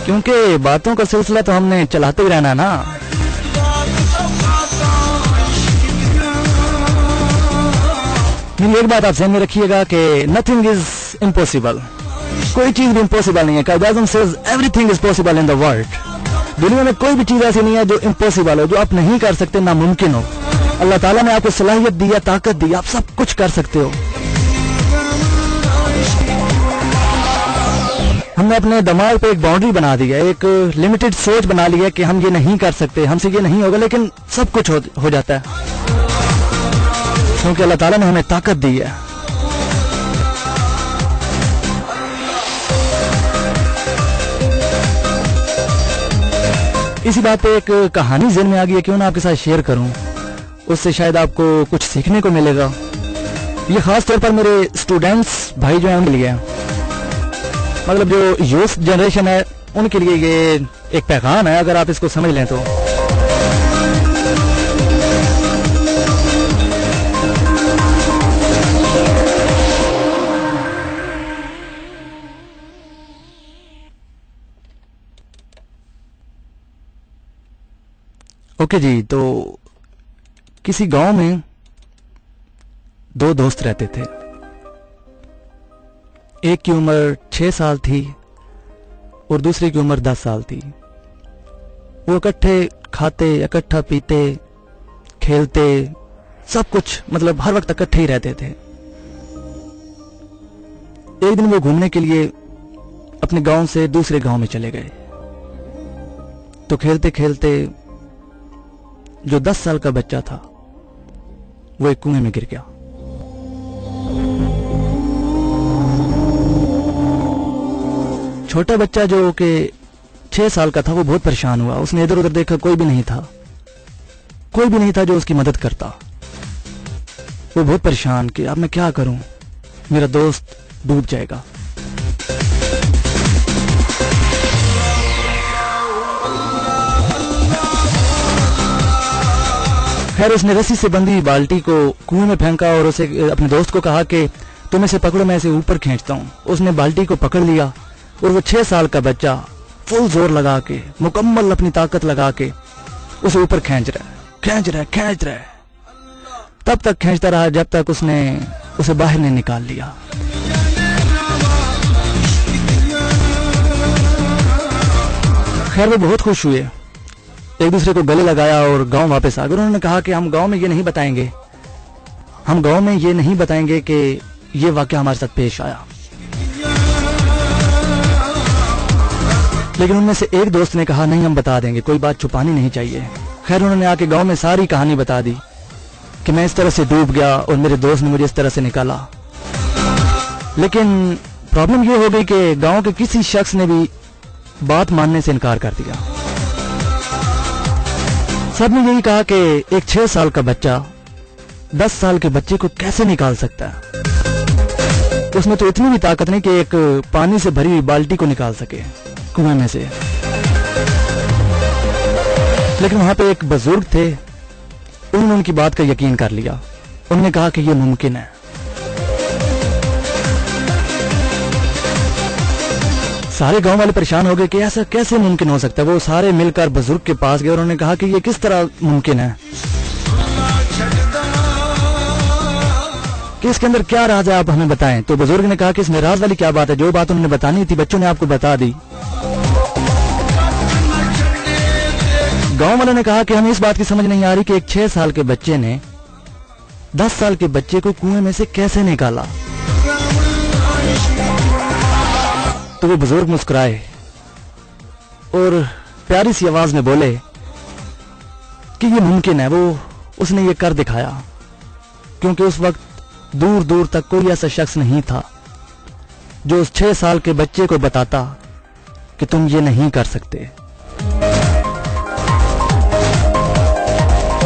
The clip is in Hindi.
क्योंकि बातों का सिलसिला तो हमने चलाते ही रहना ना। मेरी एक बात आप ध्यान में रखिएगा कि नथिंग इज इम्पॉसिबल, कोई चीज भी इम्पॉसिबल नहीं है। Quaid-e-Azam says everything is possible in the world. दुनिया में कोई भी चीज ऐसी नहीं है जो इम्पॉसिबल हो, जो आप नहीं कर सकते, नामुमकिन हो। अल्लाह ताला ने आपको सलाहियत दी है, ताकत दी, आप सब कुछ कर सकते हो। हमने अपने दिमाग पे एक बाउंड्री बना दी है, एक लिमिटेड सोच बना ली है कि हम ये नहीं कर सकते, हमसे ये नहीं होगा, लेकिन सब कुछ हो जाता है क्योंकि अल्लाह ताला ने हमें ताकत दी है। इसी बात पे एक कहानी ज़हन में आ गई है, क्यों ना आपके साथ शेयर करूं, उससे शायद आपको कुछ सीखने को मिलेगा। ये खास तौर पर मेरे स्टूडेंट्स भाई जो हैं उनके लिए, मतलब जो यूथ जनरेशन है उनके लिए ये एक पैगाम है, अगर आप इसको समझ लें तो। ओके जी, तो किसी गांव में दो दोस्त रहते थे। एक की उम्र 6 साल थी और दूसरे की उम्र 10 साल थी। वो इकट्ठे खाते, इकट्ठा पीते, खेलते, सब कुछ, मतलब हर वक्त इकट्ठे ही रहते थे। एक दिन वो घूमने के लिए अपने गांव से दूसरे गांव में चले गए। तो खेलते खेलते जो 10 साल का बच्चा था वो एक कुएं में गिर गया। छोटा बच्चा जो कि 6 साल का था वो बहुत परेशान हुआ। उसने इधर उधर देखा, कोई भी नहीं था, कोई भी नहीं था जो उसकी मदद करता। वो बहुत परेशान कि अब मैं क्या करूं, मेरा दोस्त डूब जाएगा। खैर उसने रस्सी से बंधी बाल्टी को कुएं में फेंका और उसे अपने दोस्त को कहा कि तुम इसे पकड़ो, मैं इसे ऊपर खींचता हूं। उसने बाल्टी को पकड़ लिया और वो 6 साल का बच्चा फुल जोर लगा के, मुकम्मल अपनी ताकत लगा के उसे ऊपर खींच रहा है। तब तक खींचता रहा जब तक उसने उसे बाहर नहीं निकाल लिया। खैर वो बहुत खुश हुए, एक दूसरे को गले लगाया और गांव वापस आ गए। उन्होंने कहा कि हम गांव में ये नहीं बताएंगे, हम गांव में ये नहीं बताएंगे कि ये वाकया हमारे साथ पेश आया। लेकिन उनमें से एक दोस्त ने कहा नहीं, हम बता देंगे, कोई बात छुपानी नहीं चाहिए। खैर उन्होंने आके गांव में सारी कहानी बता दी कि मैं इस तरह से डूब गया और मेरे दोस्त ने मुझे इस तरह से निकाला। लेकिन प्रॉब्लम ये हो गई कि गांव के किसी शख्स ने भी बात मानने से इनकार कर दिया। सबने यही कहा कि एक 6 साल का बच्चा 10 साल के बच्चे को कैसे निकाल सकता है। उसमें तो इतनी भी ताकत नहीं कि एक पानी से भरी हुई बाल्टी को निकाल सके कुएं में से। लेकिन वहां पे एक बुजुर्ग थे, उन्होंने उनकी बात का यकीन कर लिया। उन्होंने कहा कि यह मुमकिन है। सारे गांव वाले परेशान हो गए कि ऐसा कैसे मुमकिन हो सकता है। वो सारे मिलकर बुजुर्ग के पास गए और उन्होंने कहा कि ये किस तरह मुमकिन है, कि इसके अंदर क्या राज है, आप हमें बताएं। तो बुजुर्ग ने कहा कि इसमें राज वाली क्या बात है, जो बात उन्होंने बतानी थी बच्चों ने आपको बता दी। गांव वालों ने कहा कि हमें इस बात की समझ नहीं आ रही कि एक 6 साल के बच्चे ने 10 साल के बच्चे को कुएं में से कैसे निकाला। तो वो बुजुर्ग मुस्कुराए और प्यारी सी आवाज में बोले कि ये मुमकिन है। वो उसने ये कर दिखाया, क्योंकि उस वक्त दूर दूर तक कोई ऐसा शख्स नहीं था जो उस 6 साल के बच्चे को बताता कि तुम ये नहीं कर सकते।